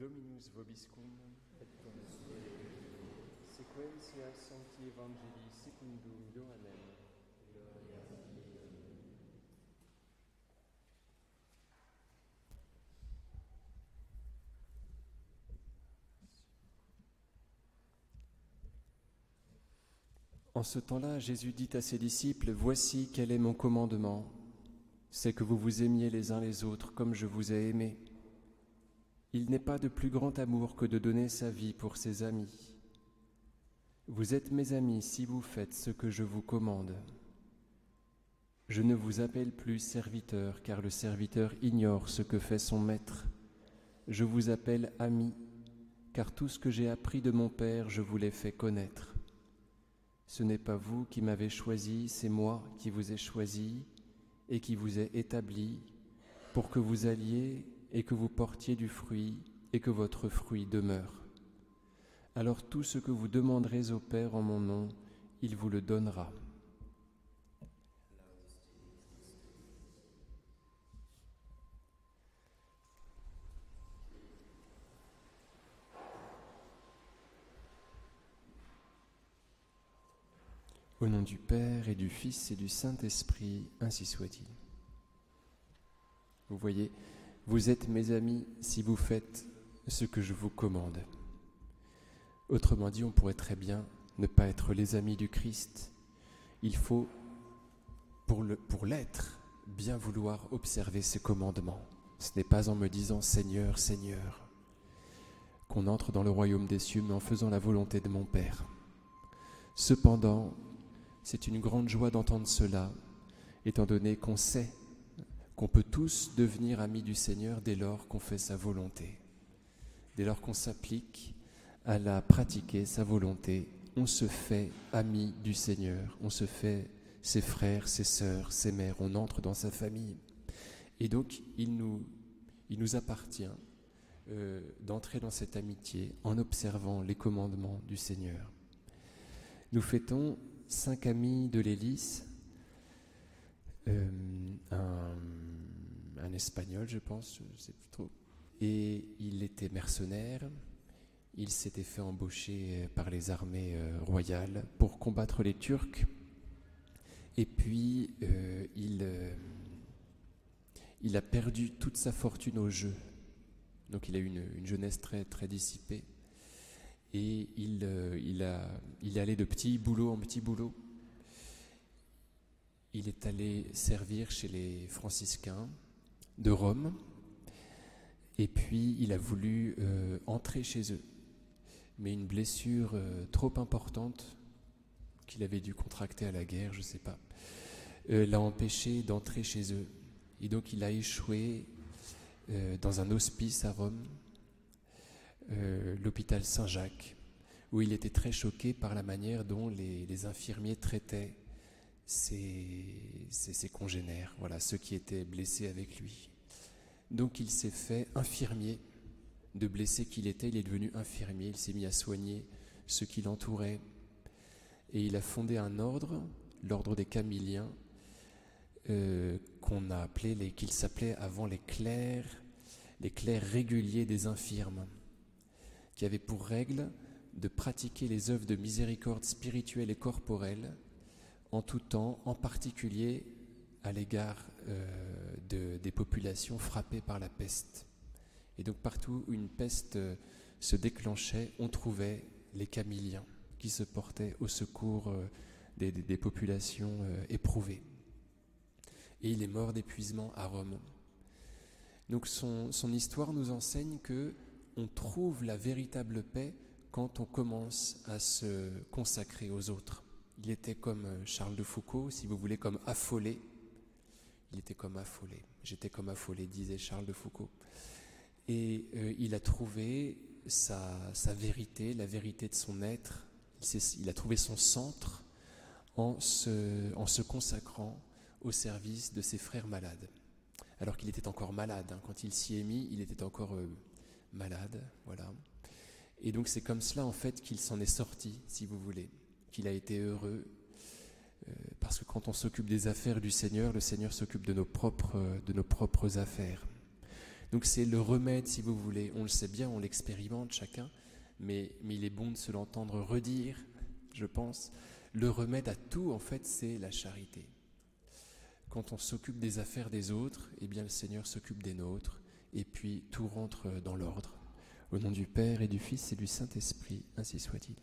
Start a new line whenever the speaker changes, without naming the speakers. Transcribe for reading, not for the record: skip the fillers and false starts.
Dominus vobiscum, et cum spiritu, sequentia Sancti Evangelii secundum Ioannem. En ce temps-là, Jésus dit à ses disciples, « Voici quel est mon commandement, c'est que vous vous aimiez les uns les autres comme je vous ai aimés. Il n'est pas de plus grand amour que de donner sa vie pour ses amis. Vous êtes mes amis si vous faites ce que je vous commande. Je ne vous appelle plus serviteur, car le serviteur ignore ce que fait son maître. Je vous appelle ami, car tout ce que j'ai appris de mon Père, je vous l'ai fait connaître. Ce n'est pas vous qui m'avez choisi, c'est moi qui vous ai choisi et qui vous ai établi pour que vous alliez et que vous portiez du fruit et que votre fruit demeure. Alors tout ce que vous demanderez au Père en mon nom, il vous le donnera. » Au nom du Père et du Fils et du Saint-Esprit, ainsi soit-il. Vous voyez, vous êtes mes amis si vous faites ce que je vous commande. Autrement dit, on pourrait très bien ne pas être les amis du Christ. Il faut, pour l'être, bien vouloir observer ses commandements. Ce n'est pas en me disant « Seigneur, Seigneur » qu'on entre dans le royaume des cieux, mais en faisant la volonté de mon Père. Cependant, c'est une grande joie d'entendre cela, étant donné qu'on sait qu'on peut tous devenir amis du Seigneur dès lors qu'on fait sa volonté. Dès lors qu'on s'applique à la pratiquer, sa volonté, on se fait ami du Seigneur, on se fait ses frères, ses sœurs, ses mères, on entre dans sa famille. Et donc, il nous appartient d'entrer dans cette amitié en observant les commandements du Seigneur. Nous fêtons 5 amis de l'Hélice, un Espagnol, je pense, je ne sais plus trop. Et il était mercenaire, il s'était fait embaucher par les armées royales pour combattre les Turcs. Et puis, il a perdu toute sa fortune au jeu. Donc il a eu une jeunesse très, très dissipée. Et il est allé de petit boulot en petit boulot. Il est allé servir chez les franciscains de Rome. Et puis il a voulu entrer chez eux. Mais une blessure trop importante qu'il avait dû contracter à la guerre, je ne sais pas, l'a empêché d'entrer chez eux. Et donc il a échoué dans un hospice à Rome, l'hôpital Saint-Jacques, où il était très choqué par la manière dont les infirmiers traitaient ses congénères, voilà, ceux qui étaient blessés avec lui. Donc il s'est fait infirmier, de blessé qu'il était, il est devenu infirmier, il s'est mis à soigner ceux qui l'entouraient. Et il a fondé un ordre, l'ordre des Camilliens, qu'il s'appelait avant les clercs réguliers des infirmes, qui avaient pour règle de pratiquer les œuvres de miséricorde spirituelle et corporelle en tout temps, en particulier à l'égard des populations frappées par la peste. Et donc partout où une peste se déclenchait, on trouvait les Camilliens qui se portaient au secours des populations éprouvées. Et il est mort d'épuisement à Rome. Donc son histoire nous enseigne qu'on trouve la véritable paix quand on commence à se consacrer aux autres. Il était comme Charles de Foucault, si vous voulez, comme affolé. Il était comme affolé. J'étais comme affolé, disait Charles de Foucault. Et il a trouvé sa vérité, la vérité de son être. Il a trouvé son centre en se consacrant au service de ses frères malades. Alors qu'il était encore malade, hein. Quand il s'y est mis, il était encore malade, voilà. Et donc c'est comme cela en fait qu'il s'en est sorti, si vous voulez, qu'il a été heureux, parce que quand on s'occupe des affaires du Seigneur, le Seigneur s'occupe de nos propres affaires. Donc c'est le remède, si vous voulez. On le sait bien, on l'expérimente chacun, mais il est bon de se l'entendre redire, je pense. Le remède à tout, en fait, c'est la charité. Quand on s'occupe des affaires des autres, eh bien le Seigneur s'occupe des nôtres, et puis tout rentre dans l'ordre. Au nom du Père et du Fils et du Saint-Esprit, ainsi soit-il.